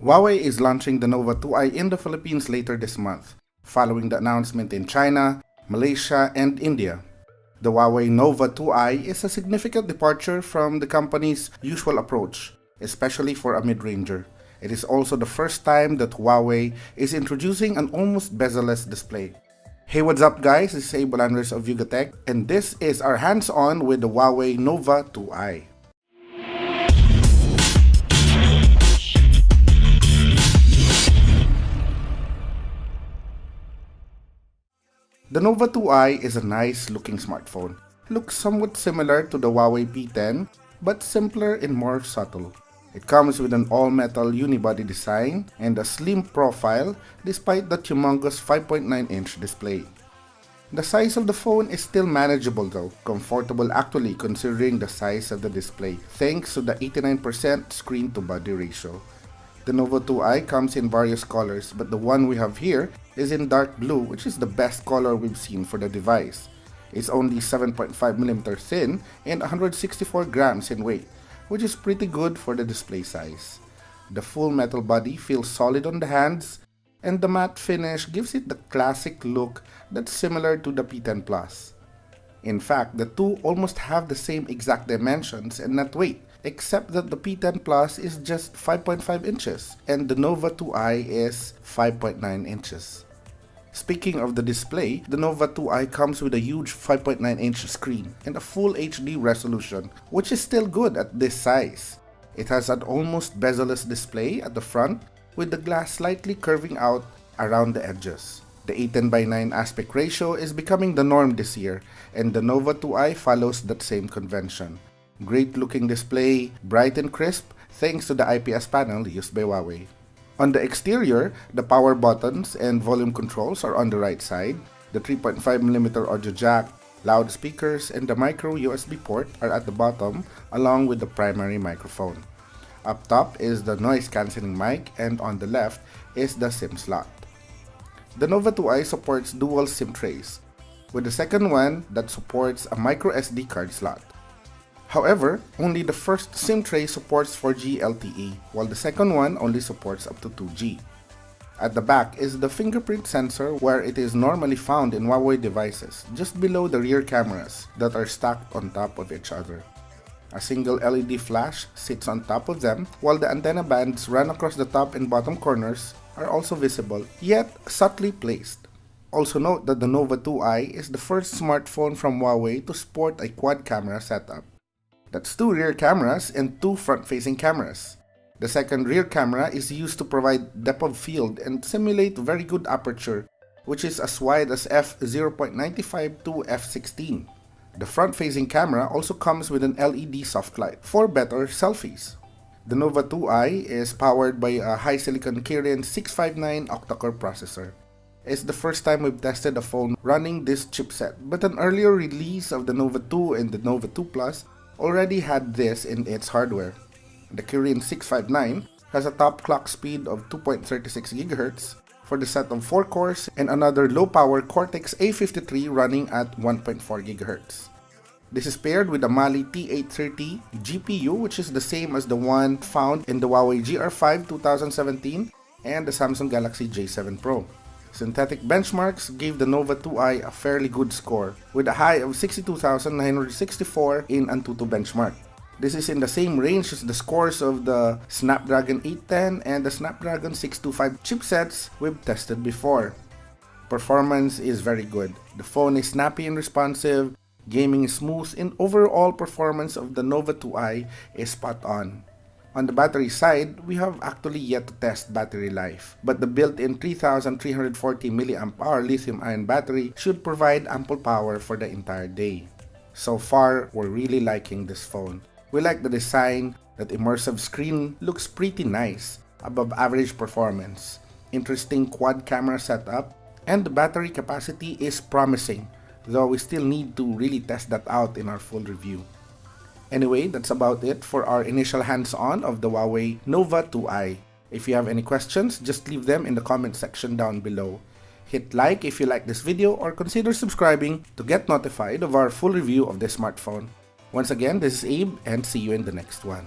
Huawei is launching the Nova 2i in the Philippines later this month, following the announcement in China, Malaysia, and India. The Huawei Nova 2i is a significant departure from the company's usual approach, especially for a mid-ranger. It is also the first time that Huawei is introducing an almost bezel-less display. Hey, what's up guys, this is Abel Andres of Yugatech, and this is our hands-on with the Huawei Nova 2i. The Nova 2i is a nice looking smartphone. It looks somewhat similar to the Huawei P10, but simpler and more subtle. It comes with an all-metal unibody design and a slim profile despite the humongous 5.9-inch display. The size of the phone is still manageable though, comfortable actually considering the size of the display, thanks to the 89% screen-to-body ratio. The Nova 2i comes in various colors, but the one we have here is in dark blue, which is the best color we've seen for the device. It's only 7.5mm thin and 164 grams in weight, which is pretty good for the display size. The full metal body feels solid on the hands, and the matte finish gives it the classic look that's similar to the P10 Plus. In fact, the two almost have the same exact dimensions and net weight, except that the P10 Plus is just 5.5 inches and the Nova 2i is 5.9 inches. Speaking of the display, the Nova 2i comes with a huge 5.9-inch screen and a full HD resolution, which is still good at this size. It has an almost bezel-less display at the front with the glass slightly curving out around the edges. The 18:9 aspect ratio is becoming the norm this year, and the Nova 2i follows that same convention. Great looking display, bright and crisp thanks to the IPS panel used by Huawei. On the exterior, the power buttons and volume controls are on the right side. The 3.5mm audio jack, loudspeakers, and the micro USB port are at the bottom along with the primary microphone. Up top is the noise cancelling mic, and on the left is the SIM slot. The Nova 2i supports dual SIM trays, with the second one that supports a micro SD card slot. However, only the first SIM tray supports 4G LTE, while the second one only supports up to 2G. At the back is the fingerprint sensor where it is normally found in Huawei devices, just below the rear cameras that are stacked on top of each other. A single LED flash sits on top of them, while the antenna bands run across the top and bottom corners are also visible, yet subtly placed. Also note that the Nova 2i is the first smartphone from Huawei to sport a quad camera setup. That's 2 rear cameras and 2 front-facing cameras. The second rear camera is used to provide depth of field and simulate very good aperture, which is as wide as f0.95 to f16. The front-facing camera also comes with an LED soft light for better selfies. The Nova 2i is powered by a high silicon Kirin 659 octa-core processor. It's the first time we've tested a phone running this chipset, but an earlier release of the Nova 2 and the Nova 2 Plus already had this in its hardware. The Kirin 659 has a top clock speed of 2.36 GHz for the set of 4 cores and another low-power Cortex A53 running at 1.4 GHz. This is paired with a Mali T830 GPU, which is the same as the one found in the Huawei GR5 2017 and the Samsung Galaxy J7 Pro. Synthetic benchmarks gave the Nova 2i a fairly good score, with a high of 62,964 in Antutu benchmark. This is in the same range as the scores of the Snapdragon 810 and the Snapdragon 625 chipsets we've tested before. Performance is very good. The phone is snappy and responsive, gaming is smooth, and overall performance of the Nova 2i is spot on. On the battery side, we have actually yet to test battery life, but the built-in 3340 mAh lithium-ion battery should provide ample power for the entire day. So far, we're really liking this phone. We like the design, that immersive screen looks pretty nice, above average performance, interesting quad camera setup, and the battery capacity is promising, though we still need to really test that out in our full review. Anyway, that's about it for our initial hands-on of the Huawei Nova 2i. If you have any questions, just leave them in the comment section down below. Hit like if you like this video or consider subscribing to get notified of our full review of this smartphone. Once again, this is Abe and see you in the next one.